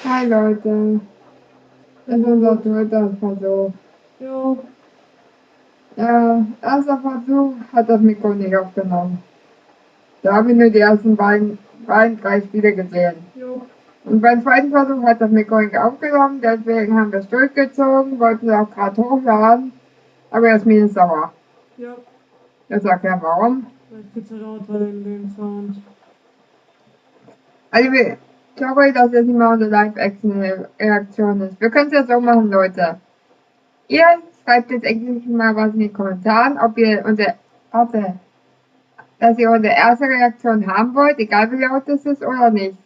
Hi Leute, das ist unser dritter Versuch. Jo. Ja, erster Versuch hat das Mikro nicht aufgenommen. Da habe ich nur die ersten beiden, drei Spiele gesehen. Jo. Und beim zweiten Versuch hat das Mikro nicht aufgenommen, deswegen haben wir es durchgezogen, wollten es auch gerade hochladen, aber Jasmin ist sauer. Ja. Das erklärt warum. Vielleicht geht's ja lauter in dem Sound. Also sorry, dass jetzt nicht mal unsere Live-Action-Reaktion ist. Wir können es ja so machen, Leute. Ihr schreibt jetzt endlich mal was in die Kommentaren, ob ihr dass ihr unsere erste Reaktion haben wollt, egal wie laut es ist oder nicht.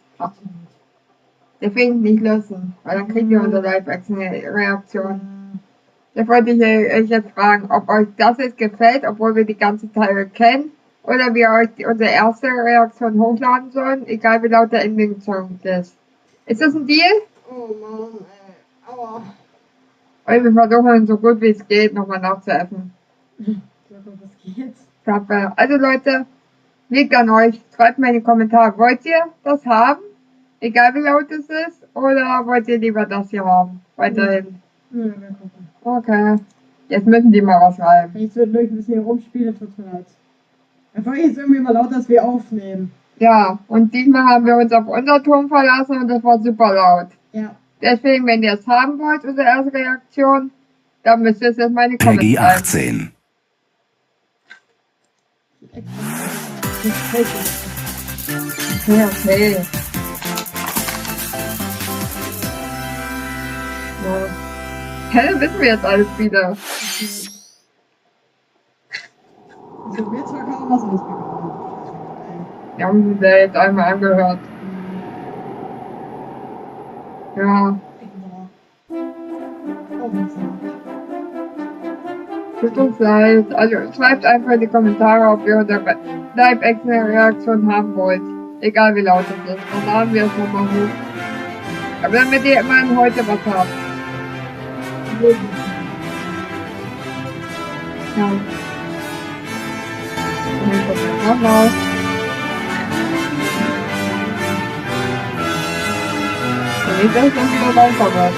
Der fehlt nicht lösen, weil dann kriegt ihr unsere Live-Action-Reaktion. Da wollte ich euch jetzt fragen, ob euch das jetzt gefällt, obwohl wir die ganze Teile kennen, oder wir euch unsere erste Reaktion hochladen sollen, egal wie laut der Ending-Song ist. Ist das ein Deal? Oh Mann, ey. Aua. Weil wir versuchen, so gut wie es geht, nochmal nachzuessen. So gut es geht. Also Leute, liegt an euch. Schreibt mal in die Kommentare, wollt ihr das haben? Egal wie laut es ist? Oder wollt ihr lieber das hier haben? Weiterhin. Ja, wir gucken. Okay. Jetzt müssen die mal was schreiben. Wenn ich so durch ein bisschen hier rumspiele, tut's mir leid. Einfach jetzt irgendwie mal laut, dass wir aufnehmen. Ja, und diesmal haben wir uns auf unser Ton verlassen und das war super laut. Ja. Deswegen, wenn ihr es haben wollt, unsere erste Reaktion, dann müsst ihr es jetzt mal in die Peggy Kommentare. 18. Okay. Ja. Hä, wissen wir jetzt alles wieder. Also wir zwei kaum was ausgegangen. Wir haben sie ja jetzt einmal angehört. Ja, tut uns leid. Also schreibt einfach in die Kommentare, ob ihr unsere Live-Action-Reaktion haben wollt. Egal wie laut es ist. Dann laden wir es nochmal hoch. Aber damit ihr immerhin heute was habt. Ja. Und dann kommt jetzt nochmal. Nicht, dass es dann wieder lauter wird.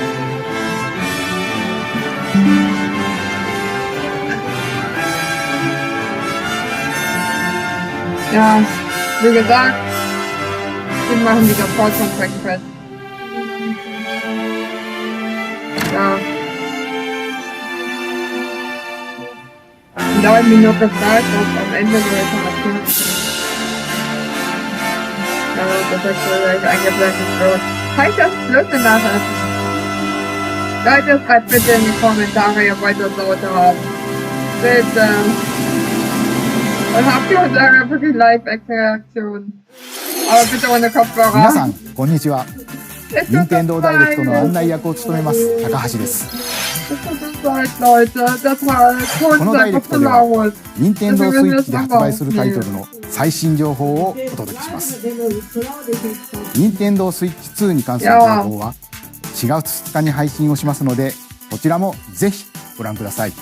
Ja, wie gesagt, wir machen wieder Vollkontakt fest. Ja. Und da habe ich mich noch gefragt, ob am Ende so Informationen ja, das hat vielleicht eingeblendet wird. Kann ich das Blödsinn nachessen? Leute, schreibt bitte in die Kommentare, ihr wollt das lauter haben. Bitte. Und habt ihr unsere wirklich Live-Action-Reaktion. Aber bitte ohne 皆 Kopfhörer. さんこんにちは。任天堂ダイレクトの案内役を務めます高橋です。 Leute, das war このダイレ einfach ク zu トでは laut. 任天堂スイッチで発売するタイトルの最新情報をお届けします。任天堂スイッチ2に関する情報は4月2日に配信をしますので、こちらもぜひご覧ください。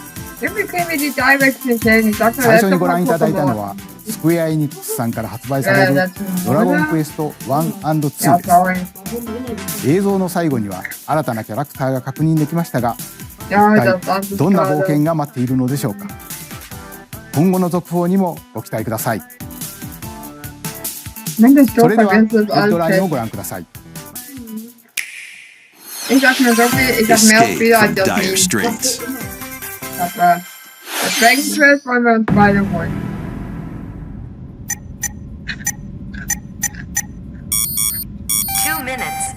Irgendwie kriegen wir die Directs nicht hin. Ich sagte 最初に letzte ご覧いただいた Mal のはスクエアエニックスさんから発売されるドラゴンクエスト 1&2 Ja, です。 sorry. 映像の最後には新たなキャラクターが確認できましたが、 Ja, 一 das 体 ist どんな冒 schade. 険が待っているのでしょうか。今後の続報にもご期待ください。 Wenn du そ so れでは vergisst, ヘ ist ッド alles ラインを fest. ご覧ください。 Ich sag mir so viel, ich hab mehr Escape Spiele als from das dire nie. straits. Aber das Dragon Quest wollen wir uns beide holen.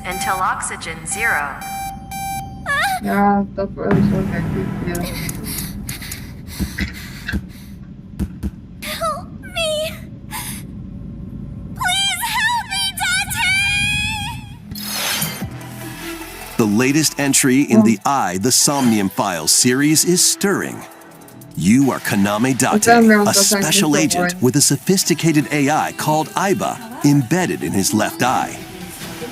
Until oxygen 0. Ja, das ist schon wirklich viel. Help me! Please help me, Dante! The latest entry in the The Somnium Files series is stirring. You are Kaname Date, a special agent with a sophisticated AI called Aiba embedded in his left eye.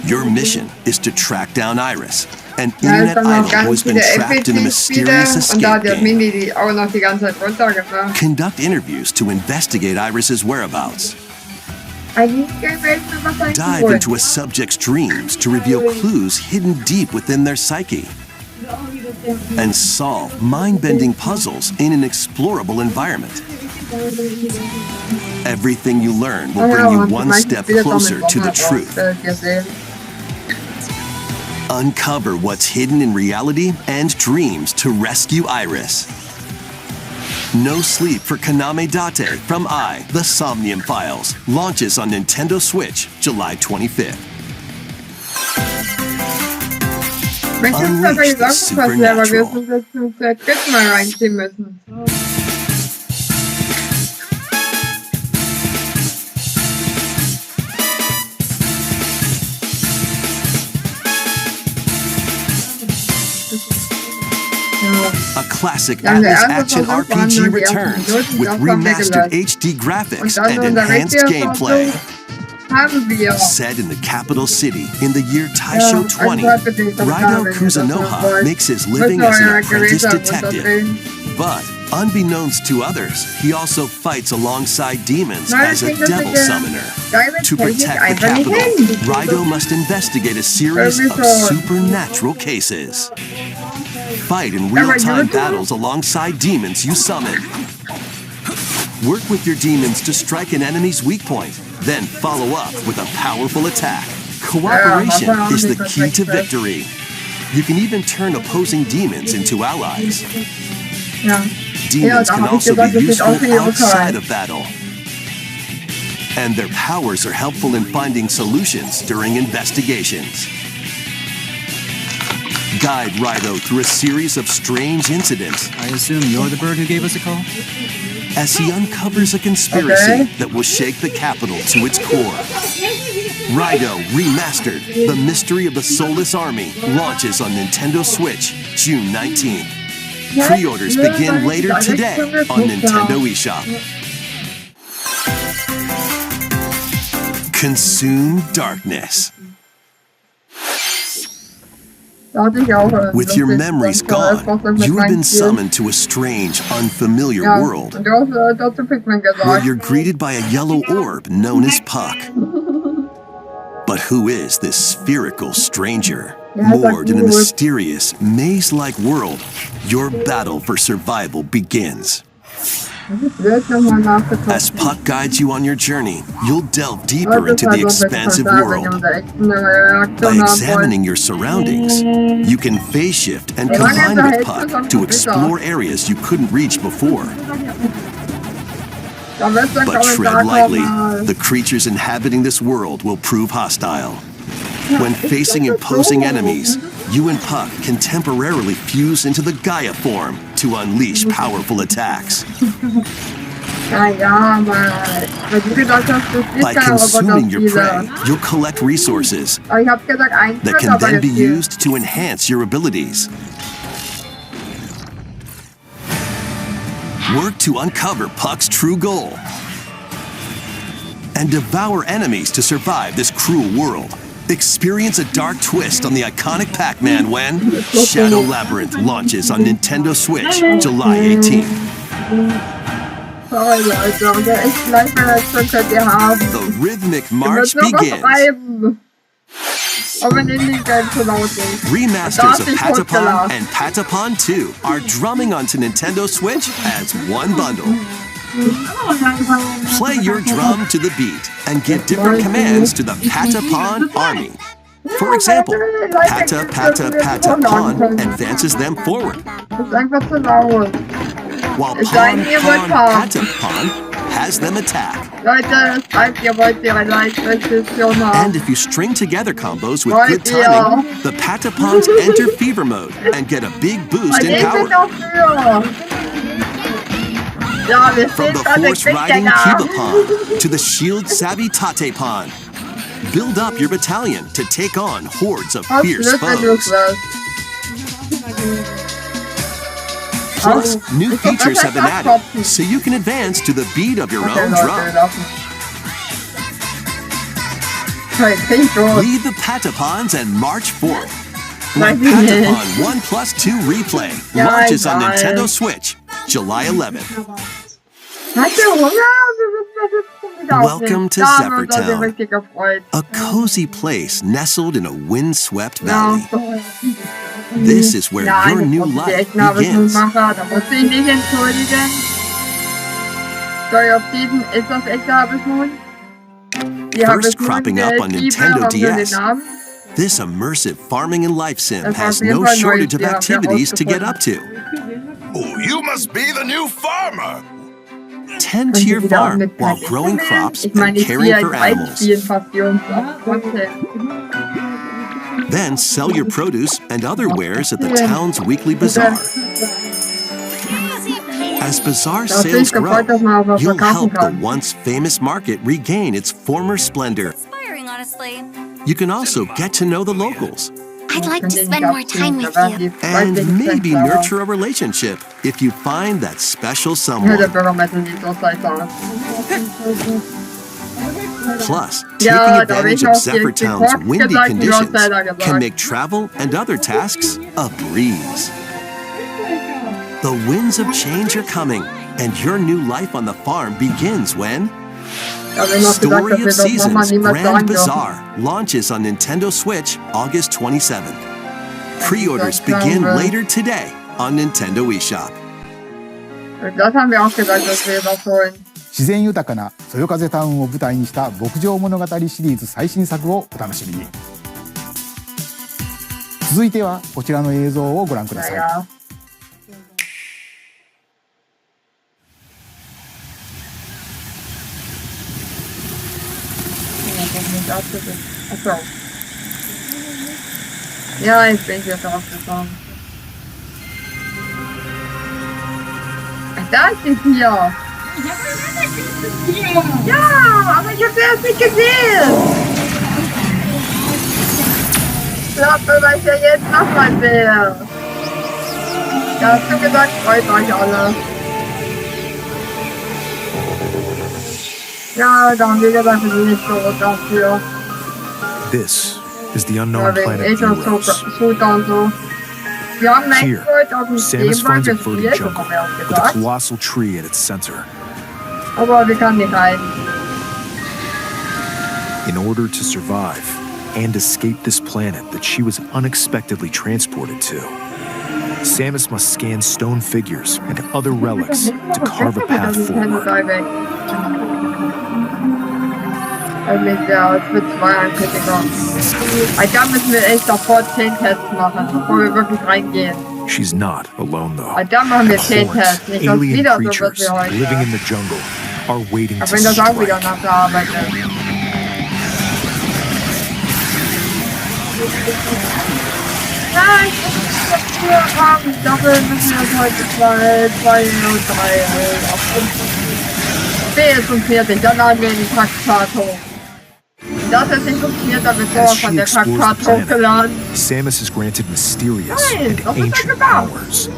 Your mission is to track down Iris, an internet idol who has been trapped in a mysterious escape game. Conduct interviews to investigate Iris's whereabouts. Dive into a subject's dreams to reveal clues hidden deep within their psyche. And solve mind-bending puzzles in an explorable environment. Everything you learn will bring you one step closer to the truth. Uncover what's hidden in reality and dreams to rescue Iris. No Sleep for Kaname Date from The Somnium Files launches on Nintendo Switch July 25th. Unleash the supernatural. A classic Atlas action RPG returns with remastered HD graphics and enhanced gameplay. Set in the capital city in the year Taisho 20, Raido Kuzunoha makes his living as an apprentice detective. But, unbeknownst to others, he also fights alongside demons as a devil summoner. To protect the capital, Raido must investigate a series of supernatural cases. Fight in real-time battles alongside demons you summon. Work with your demons to strike an enemy's weak point, then follow up with a powerful attack. Cooperation is the key to victory. You can even turn opposing demons into allies. Demons can also be useful outside of battle. And their powers are helpful in finding solutions during investigations. Guide Raido through a series of strange incidents. I assume you're the bird who gave us a call? As he uncovers a conspiracy that will shake the capital to its core. Raido Remastered, The Mystery of the Soulless Army, launches on Nintendo Switch June 19th. Pre-orders begin later today on Nintendo eShop. Consume darkness. With your memories gone, you have been summoned to a strange, unfamiliar world, where you're greeted by a yellow orb known as Puck. But who is this spherical stranger? Moored in a mysterious, maze-like world, your battle for survival begins. As Puck guides you on your journey, you'll delve deeper into the expansive world. By examining your surroundings, you can phase shift and combine with Puck to explore areas you couldn't reach before. But tread lightly, the creatures inhabiting this world will prove hostile. When facing imposing enemies, you and Puck can temporarily fuse into the Gaia form to unleash powerful attacks. By consuming your prey, you'll collect resources that can then be used to enhance your abilities. Work to uncover Puck's true goal and devour enemies to survive this cruel world. Experience a dark twist on the iconic Pac-Man when Shadow Labyrinth launches on Nintendo Switch July 18th. The rhythmic march begins. Remasters of Patapon and Patapon 2 are drumming onto Nintendo Switch as one bundle. Play your drum to the beat and give different commands to the Patapon army. For example, Pata Pata Patapon advances them forward, while Pon Pon Patapon has them attack. And if you string together combos with good timing, the Patapons enter fever mode and get a big boost in power. From the horse-riding Kibapon to the shield-savvy Tatepon, build up your battalion to take on hordes of fierce foes. Plus, new features have been added, so you can advance to the beat of your own drum. Lead the Patapons and march forth. When Patapon 1+2 Replay launches on Nintendo Switch July 11th. Welcome to Da haben wir uns also Zephyr richtig gefreut. a cozy place nestled in a windswept Ja. valley. This is where Ja, your eine new Frau, die life echten Harvest begins. Macher, da muss ich nicht entschuldigen. Soll auf diesen, ist das echte Harvest Moon? Die First cropping up on Nintendo DS, Namen. this immersive farming and life sim Das war has auf jeden no Fall neu, shortage of die haben wir activities to get up to. Oh, you must be the new farmer. Tend Und to die your wieder farm mit while keinem growing Instrument. crops Ich meine, and ich caring for spiele animals. spielen fast die uns trotzdem. Then sell your produce and other wares at the town's weekly bazaar. As bazaar Da bin sales ich gefreut, grow, dass man auch was you'll verkaufen help the kann. once famous market regain its former splendor. Inspiring, honestly. You can also get to know the locals I'd like to Kann spend den more nicht time with abziehen, you. da werden and die maybe Fenster. nurture a relationship if you find that special Ja, der someone. Bürgermeister sieht so scheiße aus. Plus, taking Ja, da habe advantage ich of auch Zephyr die Town's Kork windy gesagt, die du hast conditions leider can gesagt. make travel and other tasks a breeze. The winds of change are coming, and your new life on the farm begins when Da habe ich noch gesagt, Story dass of wir doch Mama Seasons niemals Grand sagen dürfen. Bazaar launches on Nintendo Switch August 27th. Pre-orders begin later today on Nintendo eShop. Das haben wir auch gesagt, dass wir das holen. 自然豊かなそよ風タウンを舞台にした牧場物語シリーズ最新作をお楽しみに。続いてはこちらの映像をご覧ください。 Naja. Achso. Ja, jetzt bin ich jetzt aufgekommen. Ach, da ist die Tier. Ja, aber ich habe sie erst nicht gesehen. Glaubt mir, weil ich ja jetzt nochmal sehe. Ja, hast du gesagt, freut euch alle. Ja, da haben wir gesagt, wir sind nicht so dafür. This is the Ja, unknown wegen planet Age und Euros. Shooter und so. Wir haben Here, Maxworld auf dem Samus Gameboy finds a verdant gespielt, das jungle haben wir auch with a gesagt. colossal tree at its center. Aber wir können nicht rein. In order to survive and escape this planet that she was unexpectedly transported to, Samus must scan stone figures and other relics to carve a path forward. Mit der Twitch-2-Ankündigung. Da müssen wir echt sofort 10 Tests machen, bevor wir wirklich reingehen. She's not alone though. Da machen wir And 10 hordes, Tests, nicht dass alien wieder so wird creatures wie heute. living in the jungle are waiting Auch to wenn das auch wieder strike. nach der Arbeit ist. Nein, ich muss das früher haben. Dafür müssen wir es heute 2 und 3 auf 5. B ist schon fertig, dann laden wir die Traktat hoch. Das ist nicht funktioniert, dann wird As sowas she von der explores the Traktat planet, hochgeladen. Samus is granted mysterious Nein, and was ist da ancient gemacht? powers.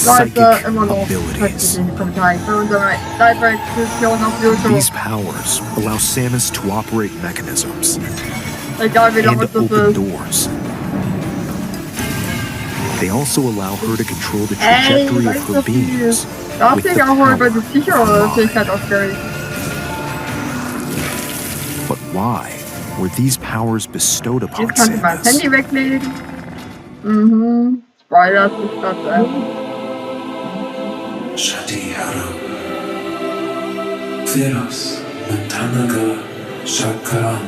Leute, Psychic immer noch abilities. in die Kommentare für unsere Live-Reaktion auf YouTube. These powers allow Samus to operate mechanisms Egal wie and lange to das open ist. doors. They also allow her to control the Ey, trajectory das of ist her so viel. beams Da hast with du the dich auch mal über power die of her mind. Psycho-Fähigkeit aufgeregt. But why were these powers bestowed upon Jetzt kannst du mal das Samus? Handy weglegen. Mhm. Spoilers ist das, Shadi Haru Theros Natanaga Shaka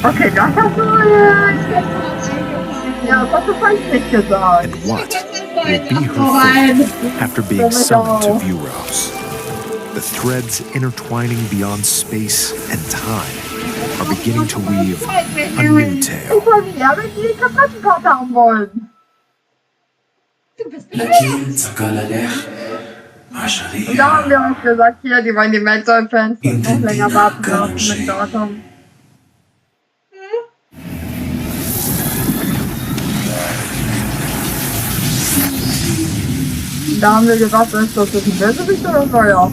Okay, das hast du, ja, das hast du falsch nicht gesagt. And what will be her fate after being summoned to Vuros? The threads intertwining beyond space and time are beginning to weave a new tale. Ich wollte nicht, aber die Kapittenkarte haben wollen. Lakin Sakalalech Und Ashari da haben wir uns gesagt, hier, die wollen die Meltdown-Fans noch länger warten lassen mit Datum. Da haben wir gesagt, ist das jetzt ein Bösewicht oder ein Neuer?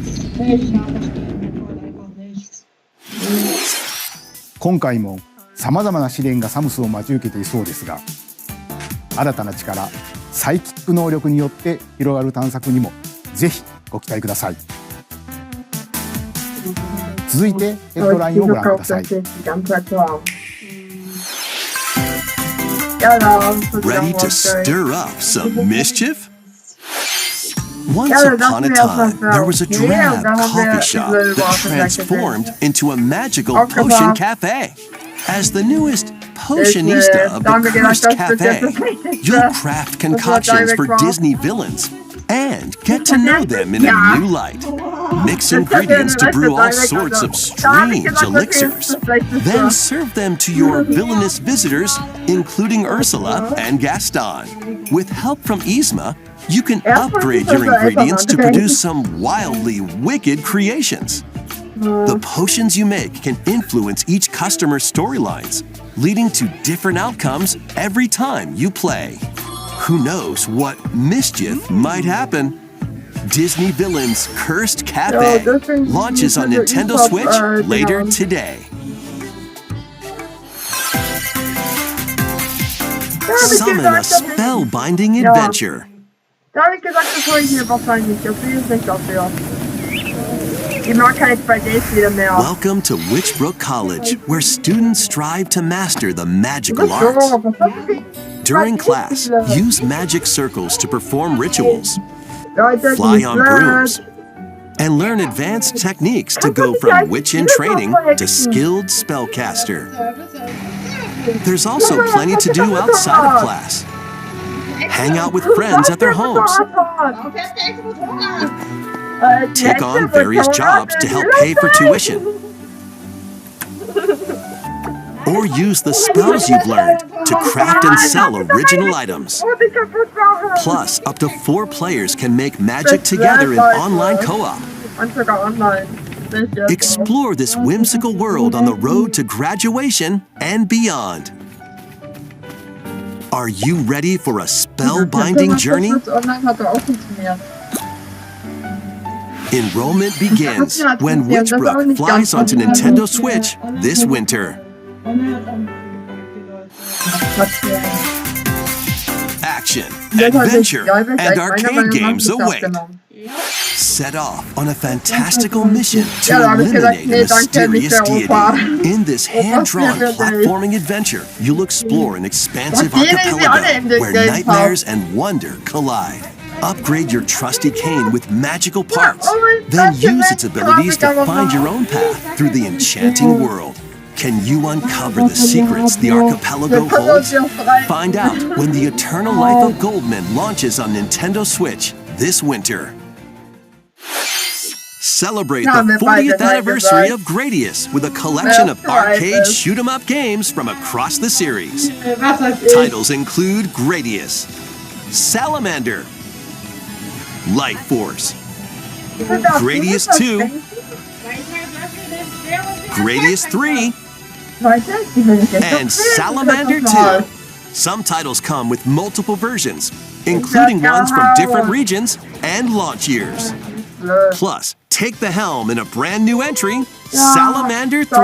Ich verstehe einfach nichts. 今回もさまざまな試練がサムスを待ち受けていそうですが、新たな力、サイキック能力によって広がる探索にもぜひご期待ください。続いてヘッドラインをご覧ください。Ready to stir up some mischief? Once upon a time, there was a drab coffee shop that transformed into a magical potion cafe. As the newest potionista of the cursed cafe, you'll craft concoctions for Disney villains and get to know them in a new light. Mix ingredients to brew all sorts of strange elixirs. Then serve them to your villainous visitors, including Ursula and Gaston. With help from Yzma, you can upgrade your ingredients to produce some wildly wicked creations. The potions you make can influence each customer's storylines, leading to different outcomes every time you play. Who knows what mischief might happen? Disney Villains Cursed Cafe launches on Nintendo Switch later today. Summon a spellbinding adventure. Da habe ich gesagt, das hole ich mir wahrscheinlich. Das will ich nicht dafür. Ich mag keine 2D-Spiele mehr. Welcome to Witchbrook College, where students strive to master the magical arts. During class, use magic circles to perform rituals, fly on brooms, and learn advanced techniques to go from witch in training to skilled spellcaster. There's also plenty to do outside of class. Hang out with friends at their homes. Take on various jobs to help pay for tuition. Or use the spells you've learned to craft and sell original items. Plus, up to 4 players can make magic together in online co-op. Explore this whimsical world on the road to graduation and beyond. Are you ready for a spellbinding journey? Enrollment begins when Witchbrook flies onto Nintendo Switch this winter. Action, adventure, and arcade games await. Set off on a fantastical mission to eliminate a mysterious deity. In this hand-drawn platforming adventure, you'll explore an expansive archipelago where nightmares and wonder collide. Upgrade your trusty cane with magical parts, then use its abilities to find your own path through the enchanting world. Can you uncover the secrets the archipelago holds? Find out when the Eternal Life of Goldman launches on Nintendo Switch this winter. Celebrate the 40th anniversary of Gradius with a collection of arcade shoot-'em-up games from across the series. Titles include Gradius, Salamander, Light Force, Gradius 2, Gradius 3, and Salamander 2. Some titles come with multiple versions, including ones from different regions and launch years. Plus, take the helm in a brand new entry, Salamander 3.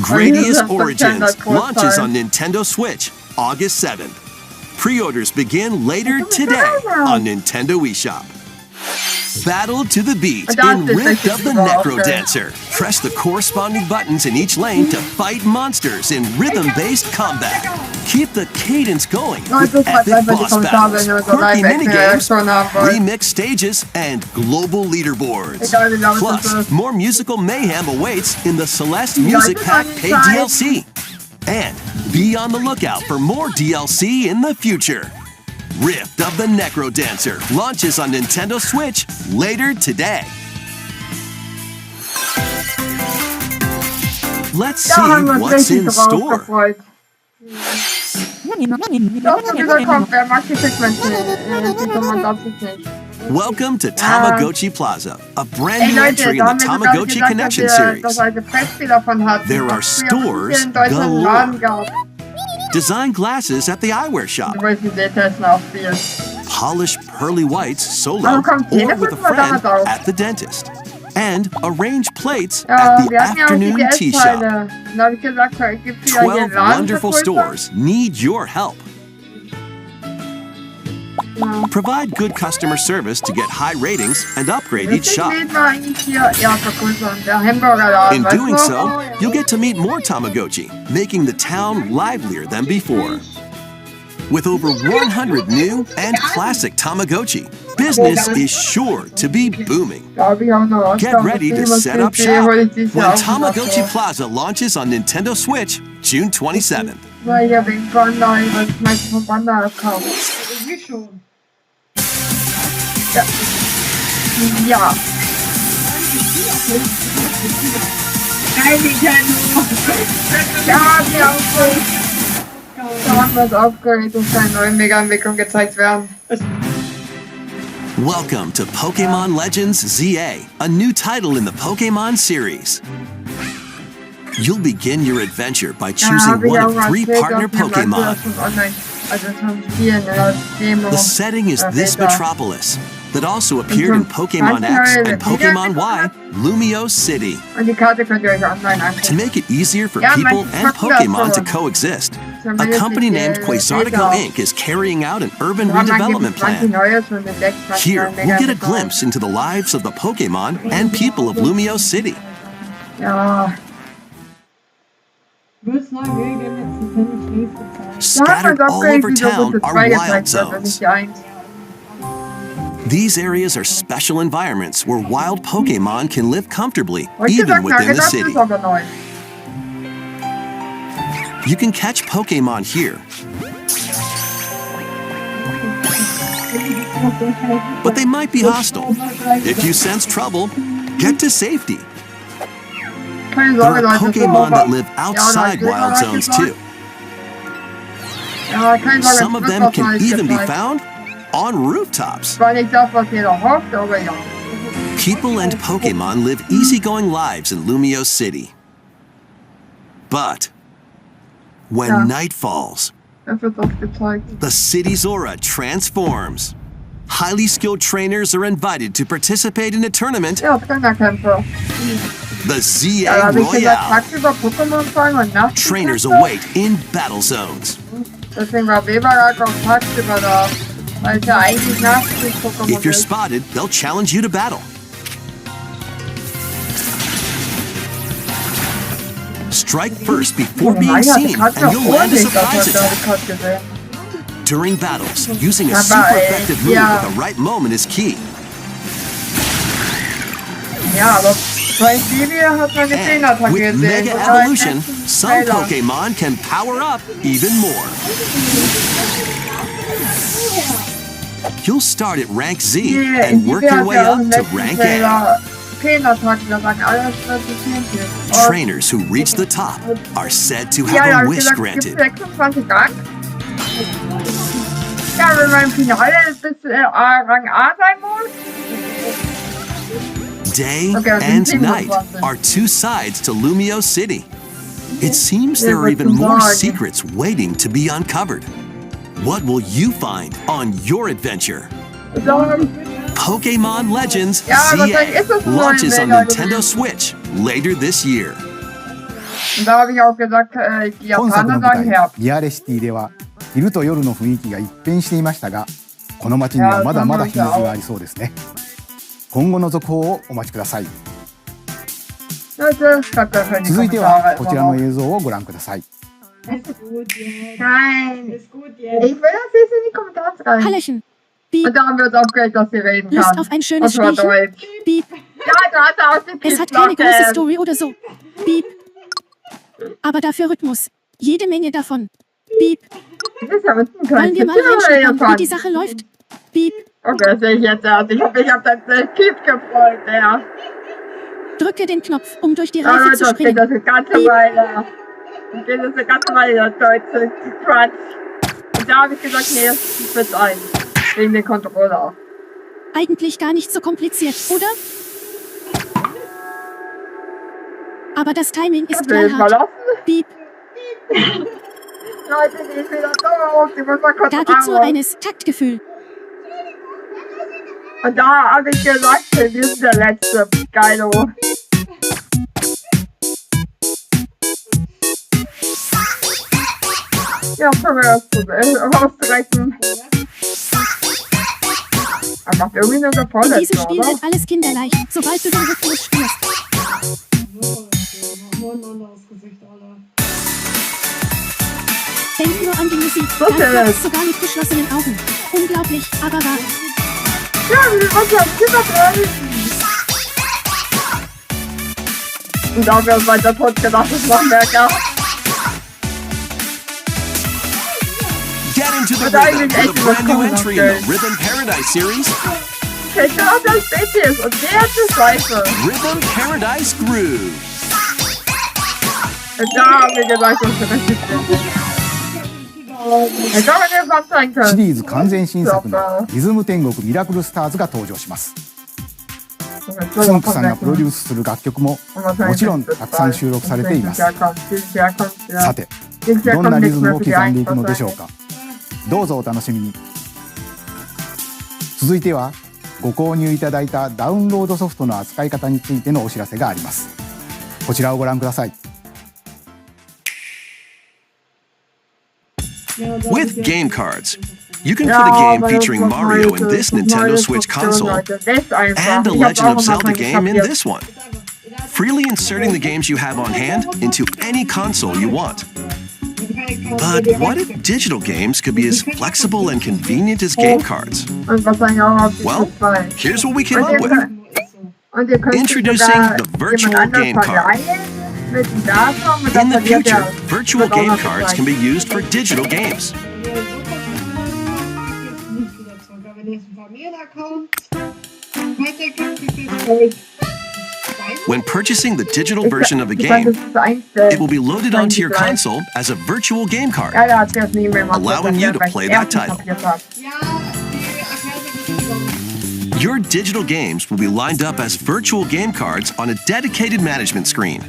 Gradius Origins launches on Nintendo Switch August 7th. Pre-orders begin later today on Nintendo eShop. Battle to the beat in Rift of the Necrodancer. Press the corresponding buttons in each lane to fight monsters in rhythm-based combat. Keep the cadence going with epic boss battles, quirky minigames, remix stages, and global leaderboards. Plus, more musical mayhem awaits in the Celeste Music Pack paid DLC. And be on the lookout for more DLC in the future. Rift of the Necrodancer launches on Nintendo Switch later today. Let's see what's in store. Welcome to Tamagotchi Plaza, a brand new entry in the Tamagotchi Connection series. There are stores galore. Design glasses at the eyewear shop. Polish pearly whites solo or with a friend at the dentist. and arrange plates Ja, at the wir hatten ja auch die afternoon tea shop. DS-Teile. Da habe ich gesagt, es gibt wieder hier 12 einen Laden wonderful stores need your help. Ja. Provide good customer service to get high ratings and upgrade each shop. Deswegen wir eigentlich hier vergrößern, der Hamburgerladen. In weißt doing du? so, you'll get to meet more Tamagotchi, making the town livelier than before. With over 100 new and classic Tamagotchi, business is sure to be booming. Da habe ich auch noch was. Get ready to set up shop hol ich when dieses Jahr auch noch Tamagotchi so. Plaza launches on Nintendo Switch June 27th. Weil hier wegen Bandai, was ich meistens von Bandai kaufe. Wie schon. Ja. Ja. Nein, Nintendo. Ja, wir auch so. Da haben wir es aufgeregt, dass eine neue Mega-Entwicklung gezeigt werden. Welcome to Pokemon Legends ZA, a new title in the Pokemon series. You'll begin your adventure by choosing one of 3 partner Pokemon. The setting is this metropolis that also appeared in Pokemon X and Pokemon Y, Lumio City. Und die Karte könnt ihr euch online To angucken. make it easier for Yeah, people my and Pokemon to Pokemon. coexist, a company named Quasartico Inc. is carrying out an urban redevelopment plan. Here, we'll get a glimpse into the lives of the Pokemon and people of Lumio City. Ja, Willst du noch gegen den letzten Penny gezahlt? Scattered all over town are wild das ist nicht zones. die Eins. These areas are special environments where wild Pokemon can live comfortably, Und even gesagt, within the das city. ist aber neu. You can catch Pokemon here, but they might be hostile. If you sense trouble, get to safety. Keine There Sorge, are Leute. das ist Pokemon that aber- live outside Ja, wild Leute, zones das too. Ja, keine Sorge, Some of das them wird can was even be Neues found on rooftops. Zwar nicht das, was jeder hofft, aber ja. People and Pokemon live easygoing lives in Lumio City. But when Ja. night falls, Das wird oft gezeigt. the city's aura transforms. Highly skilled trainers are invited to participate in a tournament, Ja, Trainerkämpfe. the Ja, da ZA habe ich gesagt, Royale. tagsüber Pokémon fangen und nachts. Trainers await in battle zones. Deswegen war Weberag auch tagsüber da. Weil es ja eigentlich nachts nicht Pokémon If you're ist. spotted, they'll challenge you to battle. Strike first before being seen, and you'll land a surprise attack. gesehen. During battles, using a Aber, super effective move ja. at the right moment is key. Ja, aber bei Stevie hat man gesehen, And hat with gesehen. Mega Und da Evolution, ist ein some Trailer. Pokemon can power up even more. You'll start at rank Z Yeah, and work your way up to rank A. A. Feenattacken, da sagen alles, was ich hinkriege. Trainers who reach the top are said to Ja, have ja, a hab ich wish gesagt, es granted. gibt 26 Rang. Ja, wenn man im Finale bis Rang A sein muss. Day Okay, and then night Boston. are 2 sides to Lumio City. It seems Yeah, there are but even more Boston. secrets waiting to be uncovered. What will you find on your adventure? Pokemon Legends Ja, wahrscheinlich ist ZA das ein launches neues on Mega Nintendo Switch later this year. Und da habe ich auch gesagt, die 今作 Japaner の sagen 舞 Herb. 台リアレシティでは昼と夜の雰囲気が一変していましたが、この街にはまだまだ秘密がありそうですね。今後の続報をお待ちください。 Leute, schreibt das in die 続いては Kommentare. こちらの映像をご覧ください。 Ist gut jetzt. Nein, Ist gut ich jetzt. will das jetzt in die Kommentare schreiben. Hallöchen. Piep. Und da haben wir uns aufgeregt, dass sie reden Lust kann. auf ein schönes Und zwar Spielchen? Deutsch. Piep. Ja, da hat er aus dem Es hat keine große Story oder so. Piep. Aber dafür Rhythmus. Jede Menge davon. Piep. Das ist ja unten kein Wollen wir mal reinschnuppern, wie die Sache läuft? Piep. Okay, das sehe ich jetzt erst. Ich hoffe, ich habe das Keep gefreut, ja. Drücke den Knopf, um durch die Ja, Reife Leute, zu das geht springen. das eine ganze Piep. Weile. Das geht das eine ganze Weile, das deutsche Quatsch. Und da habe ich gesagt, nee, ich will ein. Wegen den Controller. Eigentlich gar nicht so kompliziert, oder? Aber das Timing ist Ich will ihn knallhart. verlassen. Piep. Leute, die ist wieder doof. Die muss mal kurz Da gibt's nur raus. eines Taktgefühl. Und da habe ich gesagt, wir sind der Letzte. Geilo. Ja, können wir das rausstrecken. Aber irgendwie nur der Vorletzte, In diesem Spiel oder? wird alles kinderleicht, sobald du den Rhythmus spürst. Nur ein anderes Gesicht, Alter. Denk nur an die Musik. Was Dann denn? klappt sogar mit geschlossenen Augen. Unglaublich, aber wahr. Ja, was für ein Kinderfilm. Und da wir weiter tot gedacht, das machen wir ja. Get into the But I rhythm didn't with a brand new actually entry in look the Rhythm Paradise series, Ich glaube, das Bitches und der hat die Scheiße. Rhythm Paradise Groove. Und da haben wir gesagt, dass wir richtig sind. Ich glaube, wir was sein シ können. リーズ完全新作のリズム天国ミラクルスターズが登場します。つんくさんがプロデュースする楽曲ももちろんたくさん収録されています。さて、どんなリズムを刻んでいくのでしょうか。どうぞお楽しみに。続いてはご購入いただいたダウンロードソフトの扱い方についてのお知らせがあります。こちらをご覧ください。With game cards, you can put a game featuring Mario in this Nintendo Switch console and a Legend of Zelda game in this one, freely inserting the games you have on hand into any console you want. But what if digital games could be as flexible and convenient as game cards? Well, here's what we came up with. Introducing the virtual game card. In the future, virtual game cards can be used for digital games. When purchasing the digital version of a game, it will be loaded onto your console as a virtual game card, allowing you to play that title. Your digital games will be lined up as virtual game cards on a dedicated management screen.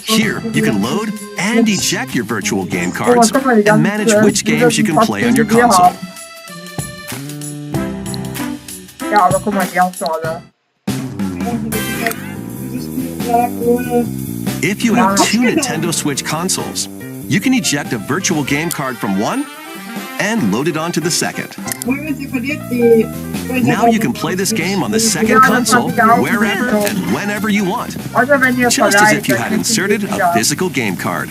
Here, you can load and eject your virtual game cards and manage which games you can play on your console. Ja, aber guck mal, die Auswahl. If you have two Nintendo Switch consoles, you can eject a virtual game card from one and load it onto the second. Now you can play this game on the second console wherever and whenever you want, just as if you had inserted a physical game card.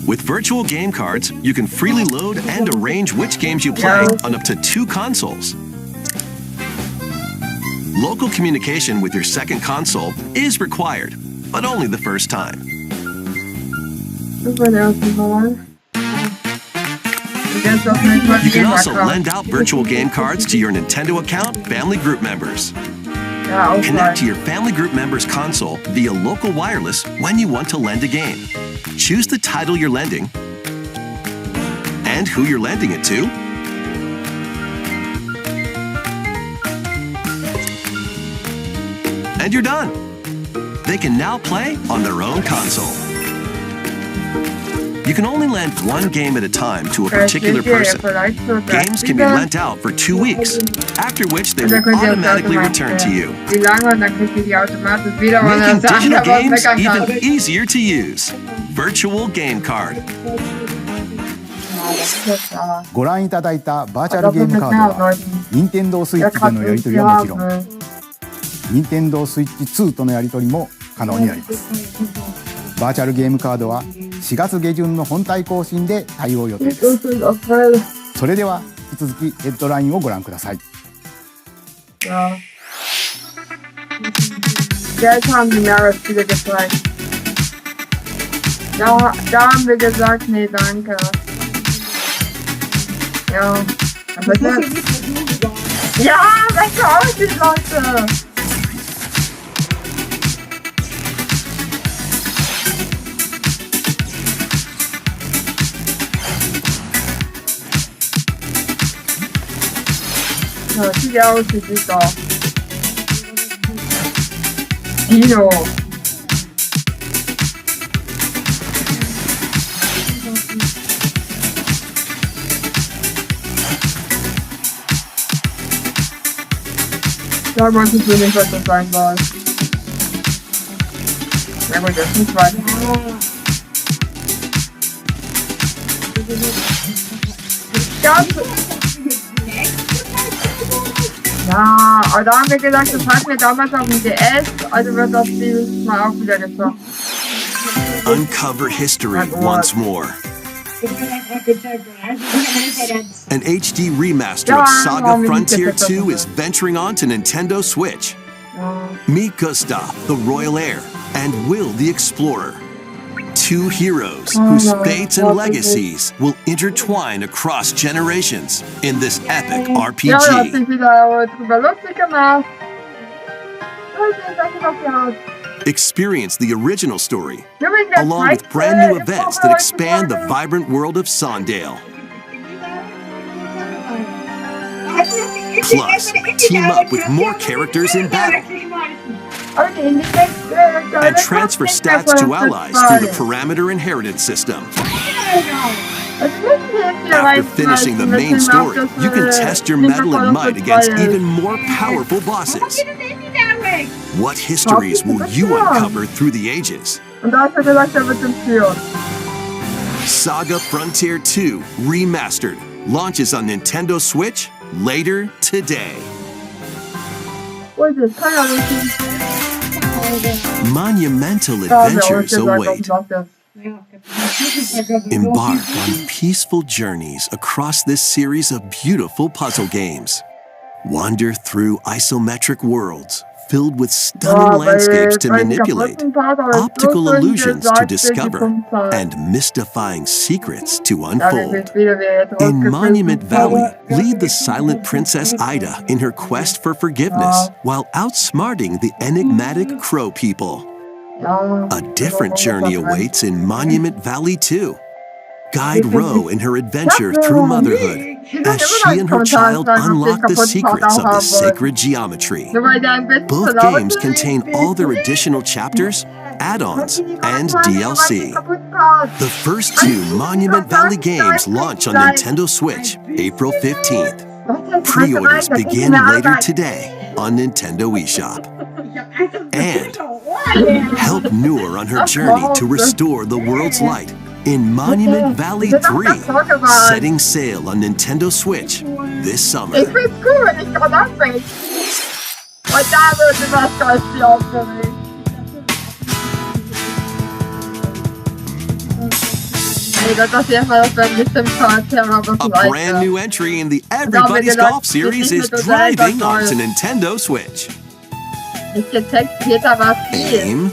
With virtual game cards, you can freely load and arrange which games you play on up to two consoles. Local communication with your second console is required, but only the first time. You can also lend out virtual game cards to your Nintendo account family group members. Connect to your family group members' console via local wireless when you want to lend a game. Choose the title you're lending and who you're lending it to. And you're done. They can now play on their own console. You can only lend one game at a time to a particular person. Games can be lent out for 2 weeks, after which they will automatically return to you, making digital games even easier to use. Virtual Game Card. ご覧いただいたバーチャルゲームカードは任天堂スイッチでのやり取りはもちろん任天堂スイッチ2とのやり取りも可能になります。バーチャルゲームカードは4月下旬の本体更新で対応予定です。それでは引き続きヘッドラインをご覧ください。Ja. Jetzt haben die mehrere Spiele gezeigt. Da haben wir gesagt, nee, danke. Ja, aber das... Ja, weg aus, die Leute! Ja, sieht ja aus wie süß auch. Dino. Da wollte ich nicht, was das sein soll. Ja gut, das muss weiter. Ja, aber da haben wir gesagt, das hatten wir damals auf dem DS, also wird das Spiel mal auch wieder gezockt. Uncover history once more. An HD remaster of Saga Frontier 2 is venturing on to Nintendo Switch. Meet Gustav, the royal heir, and Will, the explorer. Two heroes whose fates and legacies will intertwine across generations in this epic RPG. Ja, da hat sich wieder drüber lustig gemacht. Experience the original story, along with brand new events that expand the vibrant world of Sondale. Plus, team up with more characters in battle, and transfer stats to allies through the parameter inheritance system. After finishing the main story, you can test your mettle and might against even more powerful bosses. What histories will you uncover through the ages? Saga Frontier 2 Remastered launches on Nintendo Switch later today. Monumental adventures await. Embark on peaceful journeys across this series of beautiful puzzle games. Wander through isometric worlds filled with stunning landscapes to manipulate, optical illusions to discover, and mystifying secrets to unfold. In Monument Valley, lead the silent Princess Ida in her quest for forgiveness while outsmarting the enigmatic Crow people. A different journey awaits in Monument Valley 2. Guide Ro in her adventure through motherhood as she and her child unlock the secrets of the sacred geometry. Both games contain all their additional chapters, add-ons, and DLC. The first two Monument Valley games launch on Nintendo Switch April 15th. Pre-orders begin later today on Nintendo eShop. And help Noor on her journey to restore the world's light in Monument Valley 3, setting sail on Nintendo Switch this summer. Ich find's cool, wenn ich dran anfängt. Und da wird was Geistig aufgeregt. A brand new entry in the Everybody's Golf series is driving onto Nintendo Switch. Aim,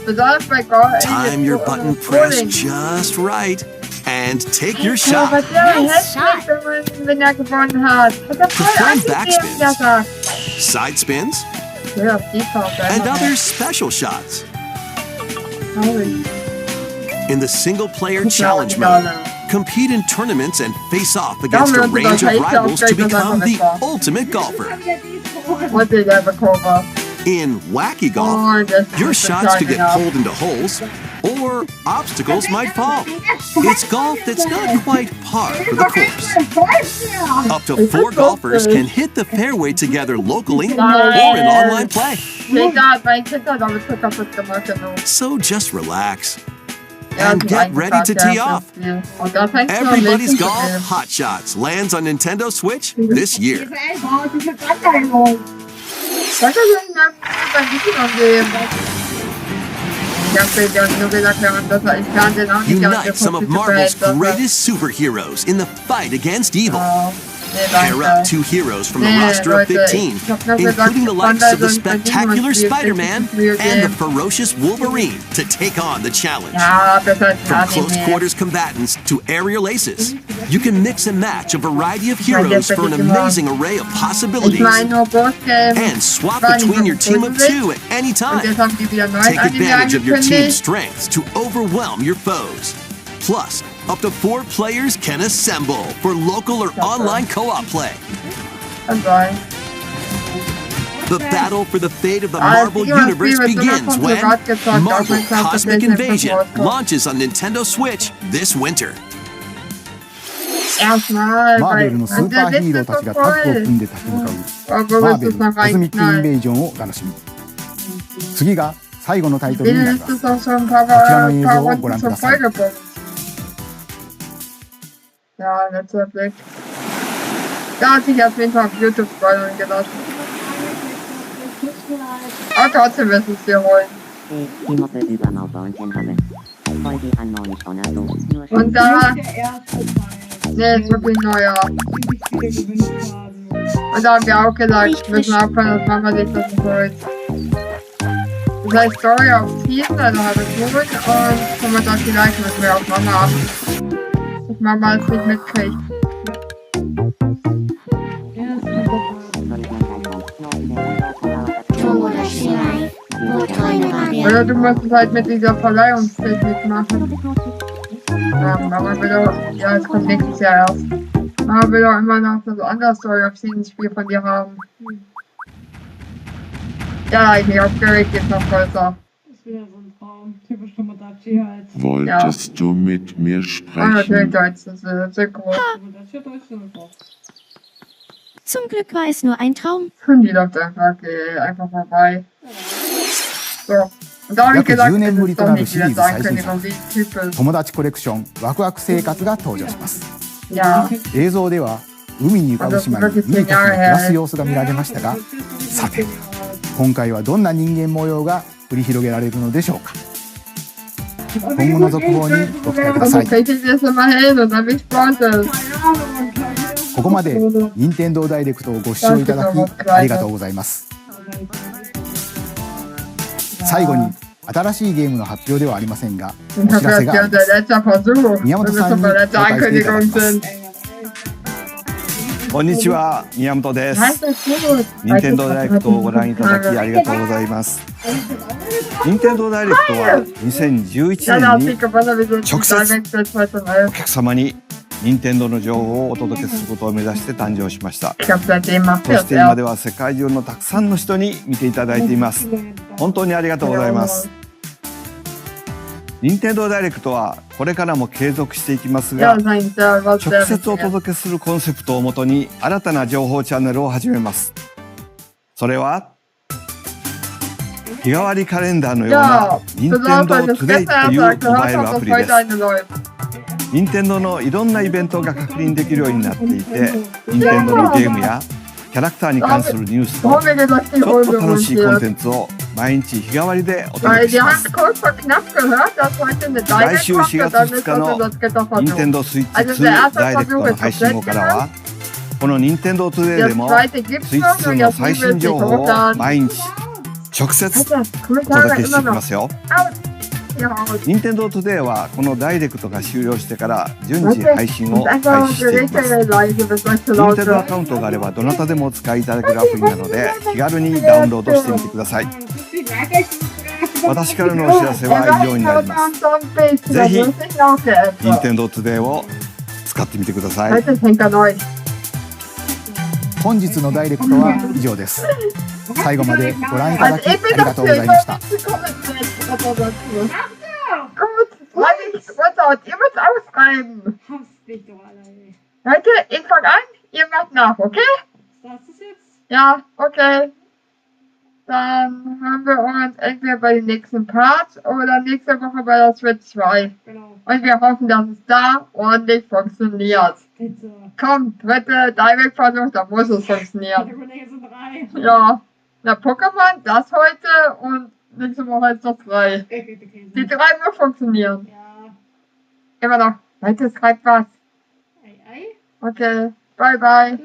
time your button press just right, and take your shot. Perform backspins, side spins, and other special shots. In the single-player challenge mode, compete in tournaments and face off against a range of rivals to become the ultimate golfer. In Wacky Golf, your shots could get pulled into holes, or obstacles might fall. It's golf that's not quite par for the course. Up to 4 golfers can hit the fairway together locally or in online play. So just relax and get ready to tee off. Everybody's Golf Hot Shots lands on Nintendo Switch this year. Unite some of Marvel's greatest superheroes in the fight against evil. Pair up 2 heroes from the roster of 15, including the likes of the spectacular Spider-Man and the ferocious Wolverine to take on the challenge. From close quarters combatants to aerial aces, you can mix and match a variety of heroes for an amazing array of possibilities. And swap between your team of 2 at any time. Take advantage of your team's strengths to overwhelm your foes. Plus, up to 4 players can assemble for local or online co-op play. The battle for the fate of the Marvel Universe begins when Marvel Cosmic Invasion launches on Nintendo Switch this winter. erstmal, マーベ weil ルのスーパーヒーローたちがタッグを組んで立ち向かう Aber マー willst ベ du ル es noch コズミックイン reinknallen? ベージョンをお楽しみ。次が最後のタイトルに Den なり ist ま es す。 auch schon ein paar, こちらの映 paar 像をご Runden 覧く zur ださい。 Folge bringt. Ja, letzter Blick. Da hat sich auf jeden Fall auf YouTube spoilern gelassen. Aber trotzdem wirst du es dir holen. Und da... Ne, ist wirklich ein neuer. Und da haben wir auch gesagt, wir müssen aufhören, dass Mama sich das nicht holt. Das heißt Story auf Season, also halt es holen und Kommentar vielleicht müssen wir auf Mama ab. Dass Mama es nicht mitkriegt. Oder du musst es halt mit dieser Verleihungstechnik machen. Ja, Mama will auch, ja, es kommt nächstes Jahr erst. Mama will auch immer noch das andere Story of Seasons Spiel von dir haben. Ja, ich bin aufgeregt, jetzt noch größer. Das ist wieder so ein Traum. Typisch Tomodachi halt. Wolltest du mit mir Ah, natürlich sprechen? Deutsch, das ist synchron. Tomodachi Deutsch synchron. Zum Glück war es nur ein Traum. Und die läuft einfach vorbei. So. Und da habe ich 約 gesagt, 10年 das ぶり ist と doch なる nicht シリー wieder ズ最 sein 新 können, 作 wie Typ ist. 友達コレクションワクワク生活が登場します。 Ja. 映像では海に浮かぶ島に海たちの暮らす様子が見られましたが、さて今回はどんな人間模様が繰り広げられるのでしょうか。今後の続報にご期待くだ Also さい。 kriege ich das immer hin und dann bin ich sponsert. ここまで任天堂ダイレクトをご視聴いただきありがとうございます。最後に新しいゲームの発表ではありませんが、お知らせがあります Der letzte Versuch. 宮本 Wir さん müssen に bei 紹 letzter 介していただ Ankündigung きます sind. こんにちは、宮本です。 Heißt das gut? 任天堂ダイレクトをご覧いただきありがとうございます。任天堂ダイレクトは Ja, da 2011 hat 年 sich gewundert, wieso die Schock setzt. Direct jetzt heute neu. お客様に任天堂の情報をお届けすることを目指して誕生しました。 Ich glaube, seitdem macht そ er し es て今 erst. では世界中のたくさんの人に見ていただいています。本当にありがとうございます。任天堂ダイレクトはこれからも継続していきますが、 Ja, sein Server, 直 sehr 接お wichtig. 届けするコンセプトをもとに新たな情報チャンネルを始めます。それは日替わりカレンダーのような Ja, 任天 besonders 堂 weil ich das トゥデイ gestern と erst いうモ gehört バイル habe, ア dass プリで heute す。 eine läuft. 任天堂のいろんなイベントが確認できるようになっていて、任天堂のゲームやキャラクターに関するニュースと Wo haben wir gesagt, die ちょっ holen と wir 楽 uns しいコン hier? テンツを毎日日替わりでお届 Weil けし wir ま haben す。 kurz vor knapp gehört, dass heute eine 来 Direct 週 kommt 4 und 月 dann 2 ist 日 das の unser dritter 任天 Versuch. 堂スイッチ Also 2 der erste ダイレクト Versuch の ist 配信 komplett 後からは gemacht. この任天堂トゥデイ Der でも zweite gibt's スイッ noch チ2 und の jetzt 最 will 新 ich 情 nicht 報を hochladen. 毎日直接 Alter, お Kommentare 届けして immer いきま noch. すよ。 Out. Ja, out. 任天堂トゥデイはこのダイレクトが終了してから順次 Warte, 配信 ist を開 einfach 始していきます Geräte leise, bis euch zu 任 laut 天堂ア wird. カウントがあればどなたでもお使いいただけるアプリなので気軽にダウンロードしてみてください。私からのお知らせは以上になります。 ぜひ、任天堂トゥデイを使ってみてください。 Heute fängt er neu. 本日のダイレクトは以上です。最後までご覧いただきありがとうございました。 Gut, Wort, ihr müsst ausschreiben. Leute, ich fang an, ihr macht nach, okay? Ja, okay. Dann hören wir uns entweder bei den nächsten Parts oder nächste Woche bei der Switch 2. Und wir hoffen, dass es da ordentlich funktioniert. Komm, dritte Direct-Versuch, da muss es funktionieren. Ja, na Pokémon, das heute und nächste Woche ist das 3. Die 3 muss funktionieren. Immer noch. Leute, schreibt was. Okay, bye bye.